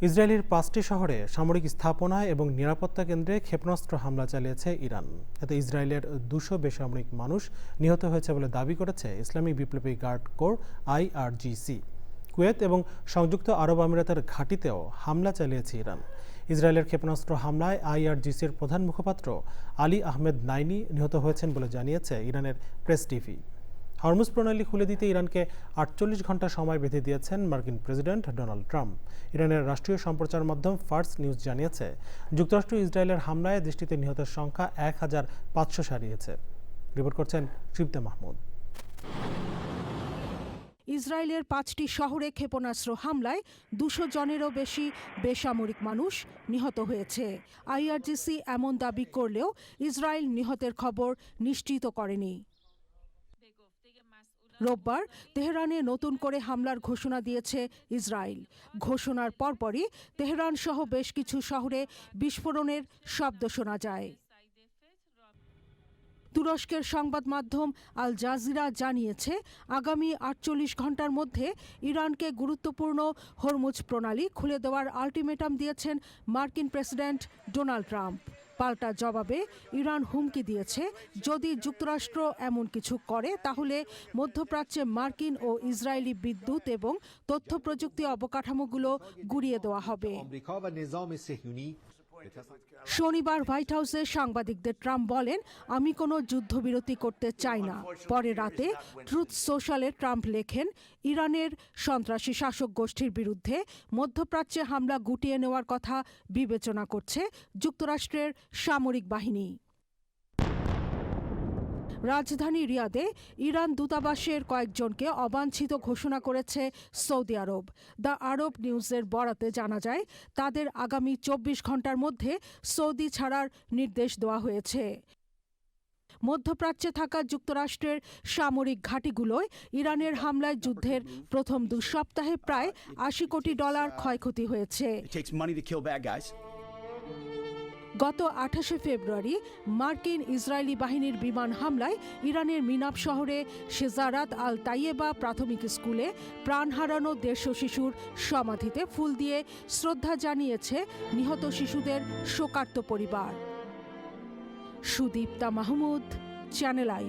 ইসরায়েলের ৫টি শহরে সামরিক স্থাপনা এবং নিরাপত্তা কেন্দ্রে ক্ষেপণাস্ত্র হামলা চালিয়েছে ইরান। এতে ইসরায়েলের ২০০ বেসামরিক মানুষ নিহত হয়েছে বলে দাবি করেছে ইসলামী বিপ্লবী গার্ড কোর IRGC। কুয়েত এবং সংযুক্ত আরব আমিরাতের ঘাঁটিতেও হামলা চালিয়েছে ইরান। ইসরায়েলের ক্ষেপণাস্ত্র হামলায় IRGCর প্রধান মুখপাত্র আলী আহমেদ নাইনি নিহত হয়েছেন বলে জানিয়েছে ইরানের প্রেস টিভি। হরমুজ প্রণালী খুলে দিতে ইরানকে ৪৮ ঘন্টা সময় বেঁধে দিয়েছেন মার্কিন প্রেসিডেন্ট ডোনাল্ড ট্রাম্প। ইরানের রাষ্ট্রীয় সম্প্রচার মাধ্যম ফার্স নিউজ জানিয়েছে, যুক্তরাষ্ট্র ইসরায়েলের হামলায় দেশটিতে নিহতের সংখ্যা ১,৫০০ ছাড়িয়েছে। রিপোর্ট করছেন তৃপ্তা মাহমুদ। ইসরায়েলের ৫টি শহরে ক্ষেপণাস্ত্র হামলায় ২০০ জনেরও বেশি বেসামরিক মানুষ নিহত হয়েছে। IRGC এমন দাবি করলেও ইসরায়েল নিহতের খবর নিশ্চিত করেনি। রোববার তেহরানে নতুন করে হামলার ঘোষণা দিয়েছে ইসরায়েল। ঘোষণার পরপরই তেহরান সহ বেশ কিছু শহরে বিস্ফোরণের শব্দ শোনা যায়। তুরস্কের সংবাদ মাধ্যম আল জাজিরা জানিয়েছে, আগামী ৪৮ ঘন্টার মধ্যে ইরানকে গুরুত্বপূর্ণ হরমুজ প্রণালী খুলে দেওয়ার আলটিমেটাম দিয়েছেন মার্কিন প্রেসিডেন্ট ডোনাল্ড ট্রাম্প। পাল্টা জবাবে ইরান হুমকি দিয়েছে, যদি যুক্তরাষ্ট্র এমন কিছু করে তাহলে মধ্যপ্রাচ্যে মার্কিন ও ইসরায়েলি বিদ্যুৎ এবং তথ্য প্রযুক্তি অবকাঠামোগুলো গুঁড়িয়ে দেওয়া হবে। শনিবার হোয়াইট হাউসে সাংবাদিকদের ট্রাম্প বলেন, আমি কোনো যুদ্ধবিরতি করতে চাই না। পরে রাতে ট্রুথ সোশ্যালে ট্রাম্প লেখেন, ইরানের সন্ত্রাসী শাসক গোষ্ঠীর বিরুদ্ধে মধ্যপ্রাচ্যে হামলা গুটিয়ে নেওয়ার কথা বিবেচনা করছে যুক্তরাষ্ট্রের সামরিক বাহিনী। রাজধানী রিয়াদে ইরান দূতাবাসের কয়েকজনকে অবাঞ্ছিত ঘোষণা করেছে সৌদি আরব। দ্য আরব নিউজের বরাতে জানা যায়, তাদের আগামী ২৪ ঘন্টার মধ্যে সৌদি ছাড়ার নির্দেশ দেওয়া হয়েছে। মধ্যপ্রাচ্যে থাকা যুক্তরাষ্ট্রের সামরিক ঘাঁটিগুলোয় ইরানের হামলায় যুদ্ধের প্রথম ২ সপ্তাহে প্রায় $৮০ কোটি ক্ষয়ক্ষতি হয়েছে। গত ২৮শে ফেব্রুয়ারি মার্কিন ইসরায়েলি বাহিনীর বিমান হামলায় ইরানের মিনাব শহরে শেজারাত আল তাইয়েবা প্রাথমিক স্কুলে প্রাণ হারানো ১৫০ শিশুর সমাধিতে ফুল দিয়ে শ্রদ্ধা জানিয়েছে নিহত শিশুদের শোকার্ত পরিবার। Sudipta Mahmud, channel I.